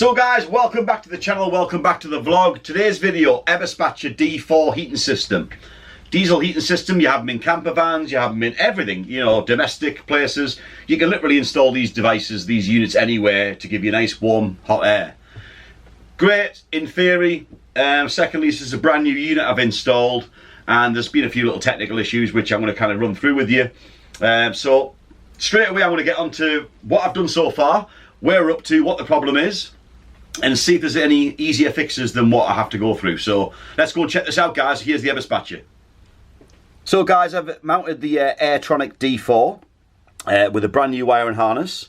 So guys, welcome back to the channel, welcome back to the vlog. Today's video, Eberspacher D4 heating system. Diesel heating system, you have them in camper vans, you have them in everything, you know, domestic places. You can literally install these devices, these units anywhere to give you nice warm hot air. Great in theory. Secondly, this is a brand new unit I've installed and there's been a few little technical issues which I'm going to kind of run through with you. So straight away I'm going to get on to what I've done so far, where we're up to, what the problem is, and see if there's any easier fixes than what I have to go through. So let's go and check this out, guys. Here's the Eberspacher. So guys, I've mounted the airtronic D4 with a brand new wiring harness,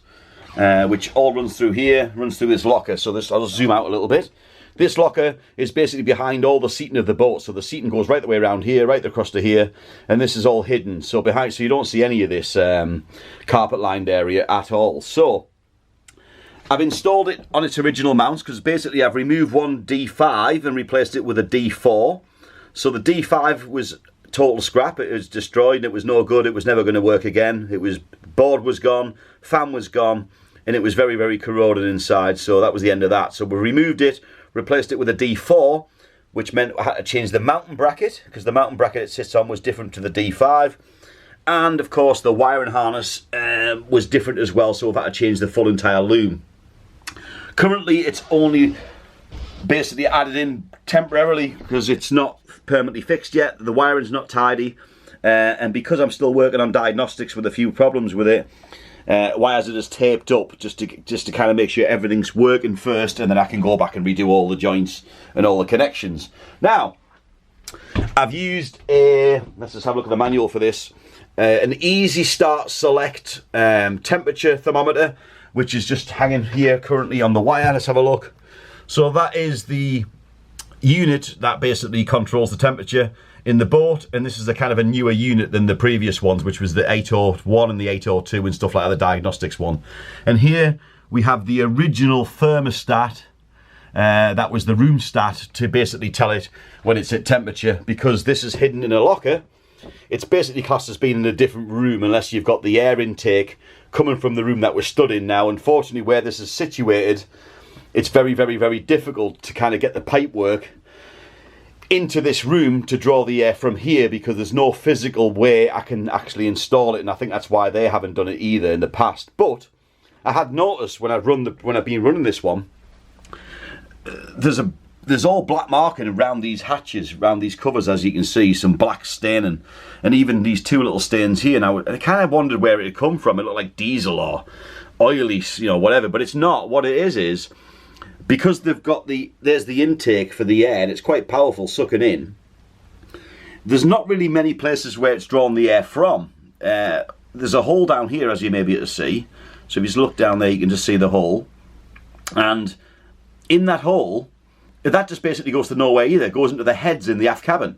which all runs through here, runs through this locker. So this, I'll just zoom out a little bit. This locker is basically behind all the seating of the boat. So the seating goes right the way around here, right across to here, and this is all hidden. So behind, so you don't see any of this carpet lined area at all. So I've installed it on its original mounts because basically I've removed one D5 and replaced it with a D4. So the D5 was total scrap, it was destroyed, it was no good, it was never going to work again. It was, board was gone, fan was gone, and it was very, very corroded inside, so that was the end of that. So we removed it, replaced it with a D4, which meant I had to change the mounting bracket, because the mounting bracket it sits on was different to the D5. And of course the wiring harness was different as well, so we've had to change the full entire loom. Currently it's only basically added in temporarily because it's not permanently fixed yet. The wiring's not tidy, and because I'm still working on diagnostics with a few problems with it, wires are just taped up just to kind of make sure everything's working first, and then I can go back and redo all the joints and all the connections. Now I've used a, let's just have a look at the manual for this, an Easystart Select temperature thermometer, which is just hanging here currently on the wire. Let's have a look. So that is the unit that basically controls the temperature in the boat, and this is a kind of a newer unit than the previous ones, which was the 801 and the 802 and stuff like that, the diagnostics one. And here we have the original thermostat, that was the room stat, to basically tell it when it's at temperature. Because this is hidden in a locker, it's basically classed as being in a different room unless you've got the air intake coming from the room that we're stood in now. Unfortunately, where this is situated, it's very, very, very difficult to kind of get the pipe work into this room to draw the air from here, because there's no physical way I can actually install it, and I think that's why they haven't done it either in the past. But I had noticed when I've been running this one, there's all black marking around these hatches, around these covers, as you can see, some black staining, and even these two little stains here. Now I kind of wondered where it had come from. It looked like diesel or oily, you know, whatever, but it's not. What it is because they've got there's the intake for the air, and it's quite powerful sucking in. There's not really many places where it's drawn the air from. There's a hole down here, as you may be able to see. So if you just look down there, you can just see the hole, and in that hole, that just basically goes to nowhere either. It goes into the heads in the aft cabin.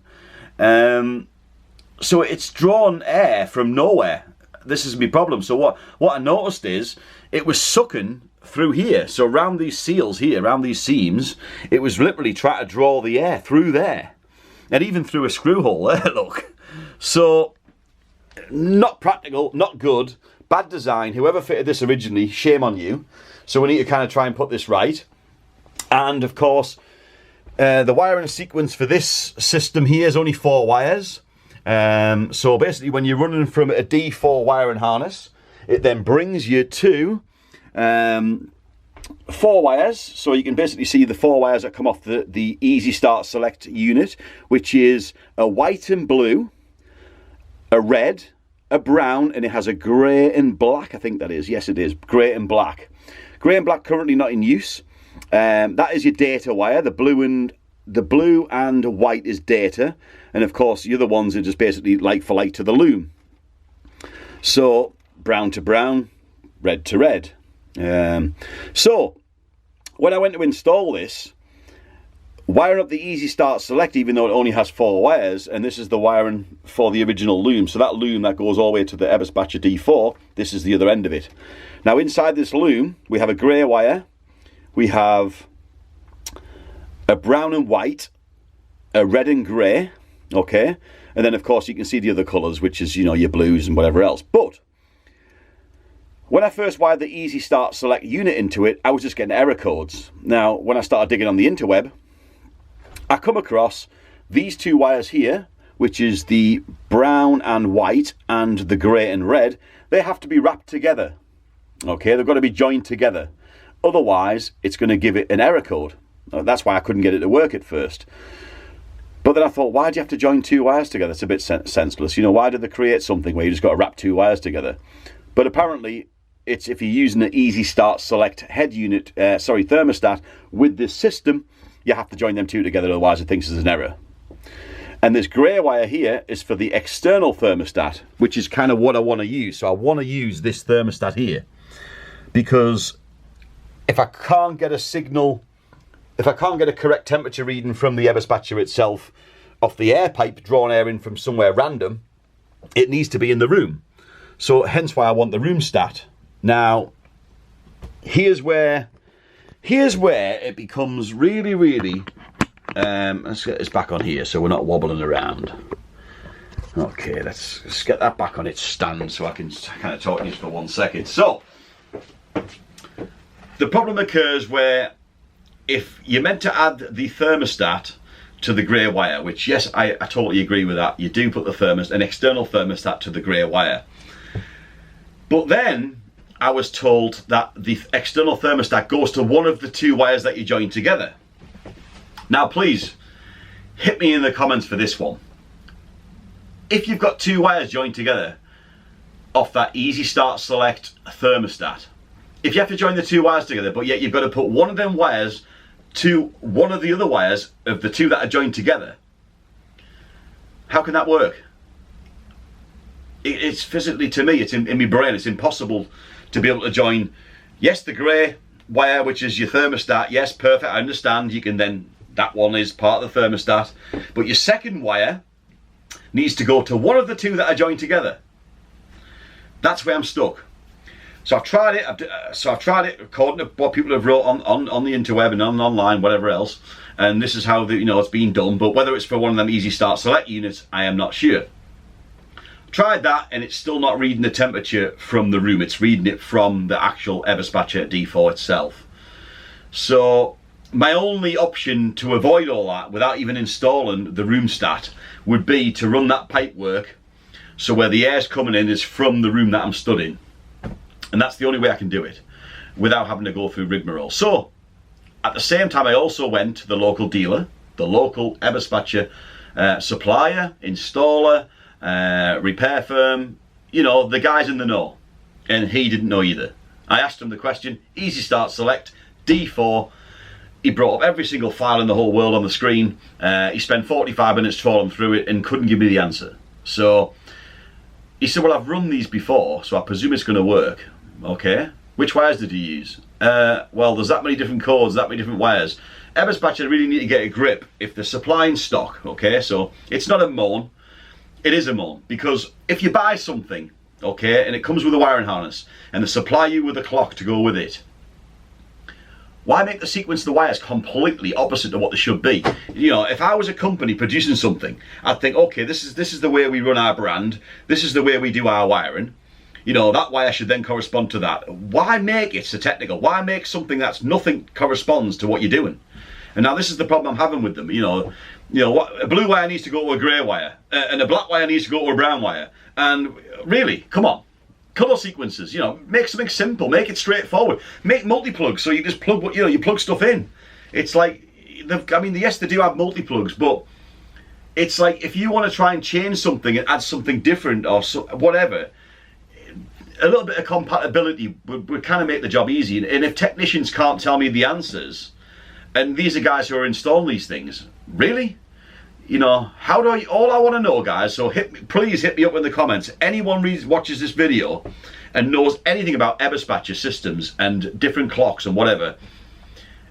So it's drawn air from nowhere. This is my problem. So what I noticed is it was sucking through here. So around these seals here, around these seams, it was literally trying to draw the air through there. And even through a screw hole there, look. So not practical, not good, bad design. Whoever fitted this originally, shame on you. So we need to kind of try and put this right. And of course, the wiring sequence for this system here is only 4 wires. So basically when you're running from a D4 wiring harness, it then brings you to 4 wires. So you can basically see the 4 wires that come off the Easystart Select unit, which is a white and blue, a red, a brown, and it has a grey and black, I think that is. Yes, it is. Grey and black. Grey and black currently not in use. That is your data wire. The blue and white is data, and of course the other ones are just basically like for like to the loom. So brown to brown, red to red. So when I went to install this, wiring up the Easystart Select, even though it only has 4 wires, and this is the wiring for the original loom. So that loom that goes all the way to the Eberspacher D4, this is the other end of it. Now inside this loom we have a grey wire, we have a brown and white, a red and grey, okay, and then of course you can see the other colours, which is, you know, your blues and whatever else. But When I first wired the Easystart Select unit into it, I was just getting error codes. Now, when I started digging on the interweb, I come across these two wires here, which is the brown and white and the grey and red. They have to be wrapped together. Okay, they've got to be joined together. Otherwise, it's going to give it an error code. That's why I couldn't get it to work at first. But then I thought, why do you have to join two wires together? It's a bit senseless. You know, why did they create something where you just got to wrap two wires together? But apparently, it's if you're using an Easystart Select head unit, thermostat with this system, you have to join them two together, otherwise it thinks there's an error. And this grey wire here is for the external thermostat, which is kind of what I want to use. So I want to use this thermostat here, because if I can't get a signal, if I can't get a correct temperature reading from the Eberspacher itself off the air pipe, drawn air in from somewhere random, it needs to be in the room. So hence why I want the room stat. Now, here's where it becomes really, let's get this back on here so we're not wobbling around. Okay, let's get that back on its stand so I can kind of talk to you for 1 second. So, the problem occurs where if you're meant to add the thermostat to the grey wire, which yes, I totally agree with that. You do put an external thermostat to the grey wire. But then I was told that the external thermostat goes to one of the two wires that you join together. Now please, hit me in the comments for this one. If you've got two wires joined together off that Easystart Select thermostat, if you have to join the two wires together, but yet you've got to put one of them wires to one of the other wires of the two that are joined together, how can that work? It's physically, to me, it's in my brain, it's impossible to be able to join, yes, the grey wire, which is your thermostat, yes, perfect, I understand, you can then, that one is part of the thermostat, but your second wire needs to go to one of the two that are joined together. That's where I'm stuck. So I've tried it. I've tried it according to what people have wrote on the interweb and online, whatever else. And this is how it's being done. But whether it's for one of them Easystart Select units, I am not sure. Tried that, and it's still not reading the temperature from the room. It's reading it from the actual Eberspacher D4 itself. So my only option to avoid all that, without even installing the room stat, would be to run that pipe work. So where the air's coming in is from the room that I'm stood in. And that's the only way I can do it without having to go through rigmarole. So at the same time, I also went to the local dealer, the local Eberspacher supplier, installer, repair firm, the guys in the know. And he didn't know either. I asked him the question, Easystart Select D4. He brought up every single file in the whole world on the screen. He spent 45 minutes trawling through it and couldn't give me the answer. So he said, well, I've run these before, so I presume it's going to work. Okay, which wires did you use? Well, there's that many different cords, that many different wires. Eberspacher really need to get a grip if they're supplying stock, okay? So it's not a moan, it is a moan, because if you buy something, okay, and it comes with a wiring harness, and they supply you with a clock to go with it, why make the sequence of the wires completely opposite to what they should be? If I was a company producing something, I'd think, okay, this is the way we run our brand, this is the way we do our wiring. That wire should then correspond to that. Why make it so technical? Why make something that's nothing corresponds to what you're doing? And now this is the problem I'm having with them. What a blue wire needs to go to a grey wire, and a black wire needs to go to a brown wire. And really, come on, color sequences. Make something simple, make it straightforward. Make multi-plugs so you just plug what you plug stuff in. It's like, yes, they do have multi-plugs, but it's like if you want to try and change something and add something different or whatever. A little bit of compatibility would kind of make the job easy. And if technicians can't tell me the answers, and these are guys who are installing these things, really? How do I, all I want to know, guys, so please hit me up in the comments. Anyone watches this video and knows anything about Eberspacher systems and different clocks and whatever,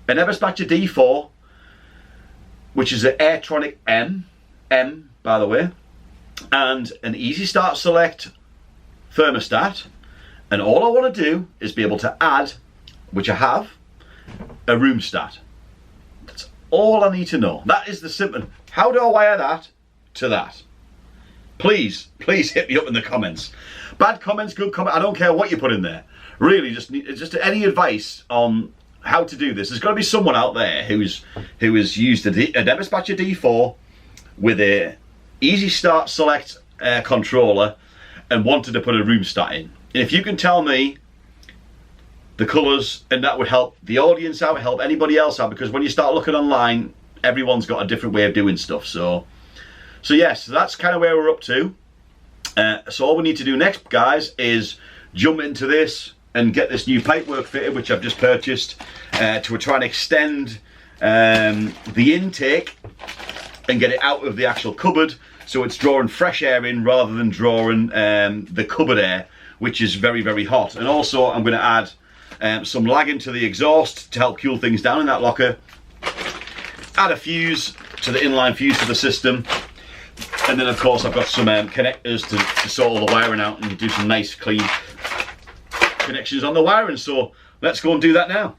an Eberspacher D4, which is an airtronic M by the way, and an Easystart Select thermostat, and all I want to do is be able to add, which I have, a room stat. That's all I need to know. That is the simple. How do I wire that to that? Please hit me up in the comments. Bad comments, good comments, I don't care what you put in there. really just any advice on how to do this. There's got to be someone out there who has used an Eberspacher D4 with a Easystart Select controller and wanted to put a room stat in. And if you can tell me the colours, and that would help the audience out, help anybody else out, because when you start looking online, everyone's got a different way of doing stuff. So yes, that's kind of where we're up to. So all we need to do next, guys, is jump into this and get this new pipework fitted, which I've just purchased, to try and extend the intake and get it out of the actual cupboard, so it's drawing fresh air in rather than drawing the cupboard air, which is very, very hot. And also I'm going to add some lag into the exhaust to help cool things down in that locker, add a fuse to the inline fuse to the system, and then of course I've got some connectors to sort all the wiring out and do some nice clean connections on the wiring. So let's go and do that now.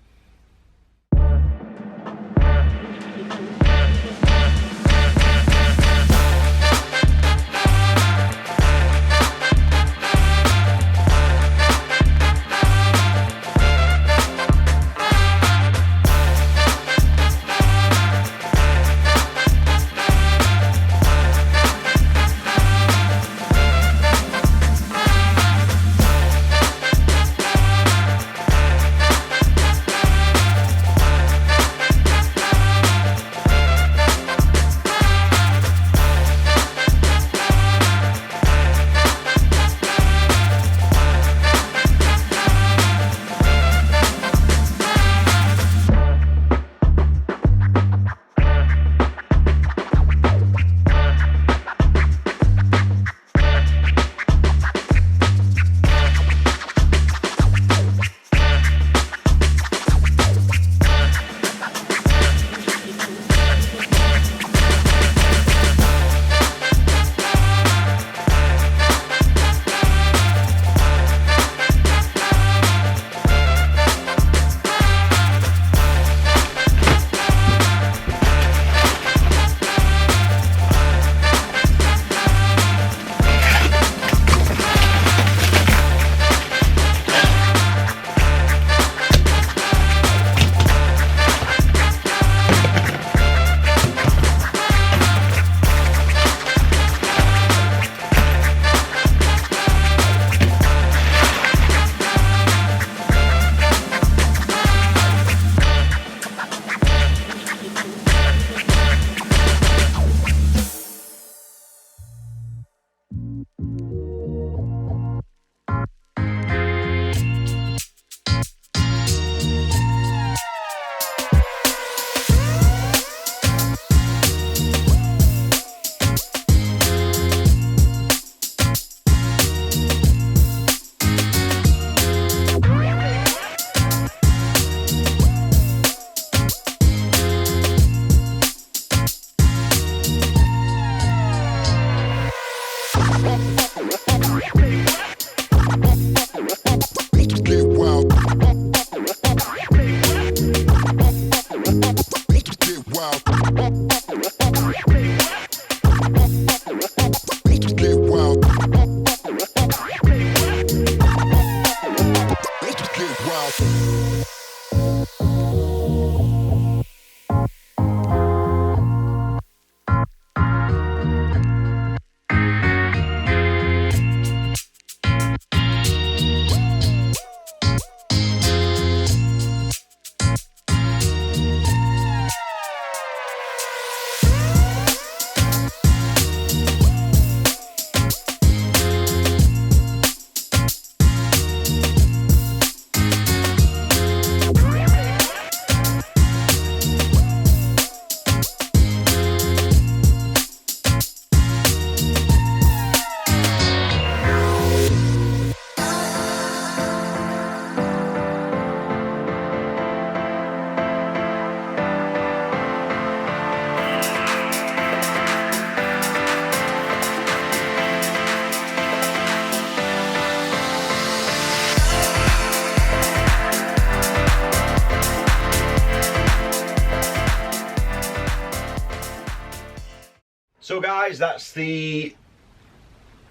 So guys, that's the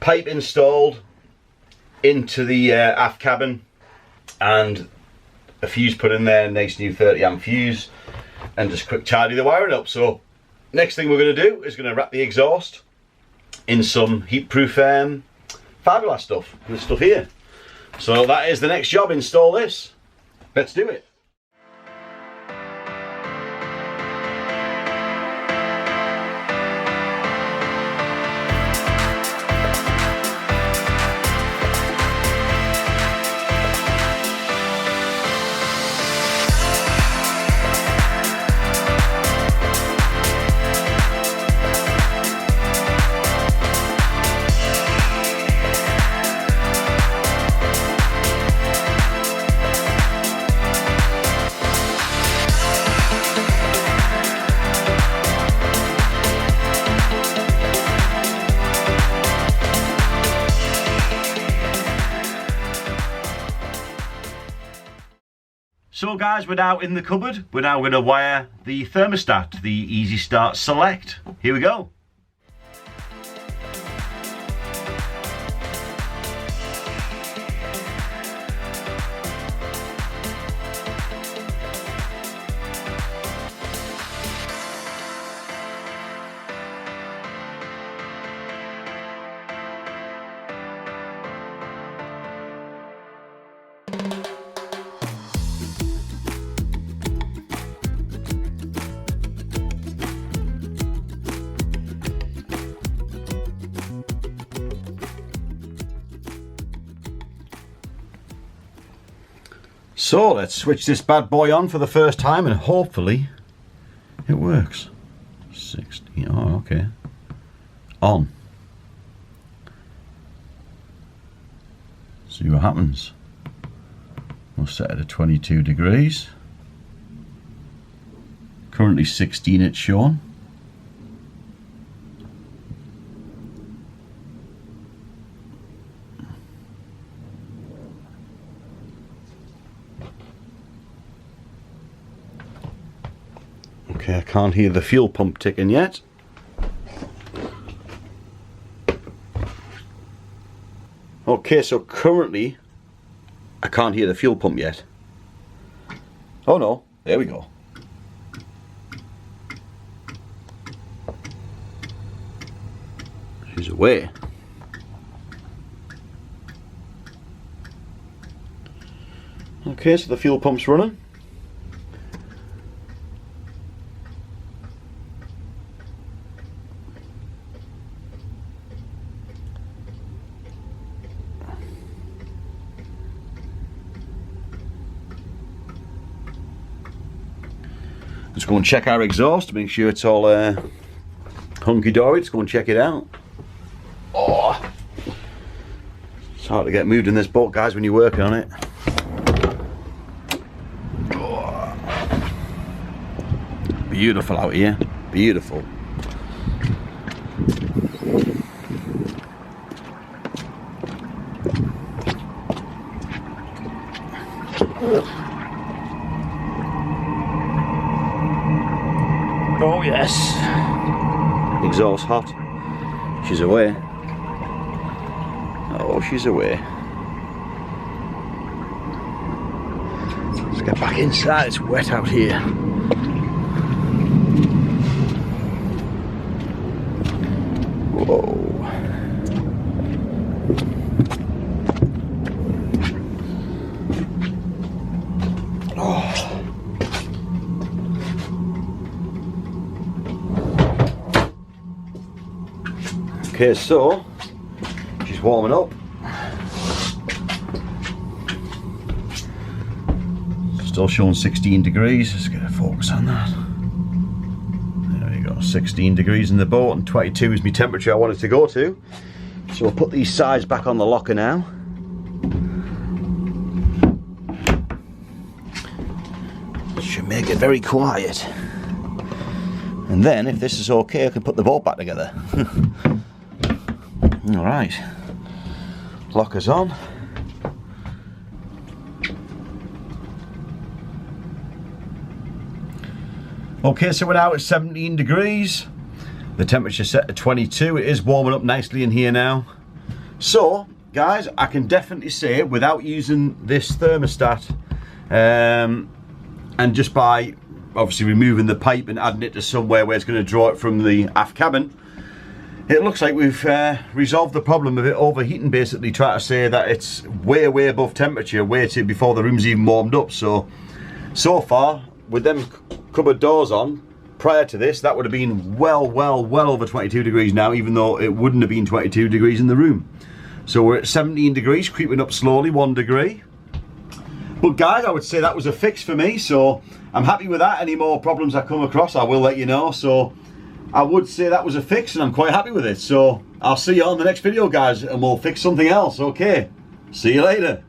pipe installed into the aft cabin. and a fuse put in there, nice new 30 amp fuse, and just quick tidy the wiring up. So next thing we're going to do is going to wrap the exhaust in some heat-proof fiberglass stuff, this stuff here. So that is the next job, install this. Let's do it. So guys, we're now in the cupboard. We're now going to wire the thermostat, the Easystart Select. Here we go. So let's switch this bad boy on for the first time and hopefully it works. 16, oh okay. On. See what happens. We'll set it at 22 degrees. Currently 16 it's shown. Okay, I can't hear the fuel pump ticking yet. Okay, so currently I can't hear the fuel pump yet. Oh no, there we go. She's away. Okay, so the fuel pump's running. Let's go and check our exhaust to make sure it's all hunky-dory. Let's go and check it out. Oh, it's hard to get moved in this boat, guys, when you're working on it. Oh. Beautiful out here, beautiful. Oh yes. Exhaust hot. She's away. Oh, she's away. Let's get back inside. It's wet out here. Whoa. Okay, so she's warming up. Still showing 16 degrees. Let's get a focus on that. There we go, 16 degrees in the boat, and 22 is my temperature I want it to go to. So we'll put these sides back on the locker now. Should make it very quiet. And then, if this is okay, I can put the boat back together. Alright, locker's on. Okay, so we're now at 17 degrees. The temperature set to 22. It is warming up nicely in here now. So, guys, I can definitely say without using this thermostat and just by obviously removing the pipe and adding it to somewhere where it's going to draw it from the aft cabin, it looks like we've resolved the problem of it overheating, basically trying to say that it's way above temperature, way too before the room's even warmed up. So far, with them cupboard doors on, prior to this, that would have been well over 22 degrees now, even though it wouldn't have been 22 degrees in the room. So we're at 17 degrees, creeping up slowly, 1 degree. But guys, I would say that was a fix for me, so I'm happy with that. Any more problems I come across, I will let you know. So I would say that was a fix, and I'm quite happy with it. So I'll see you on the next video, guys, and we'll fix something else. Okay, see you later.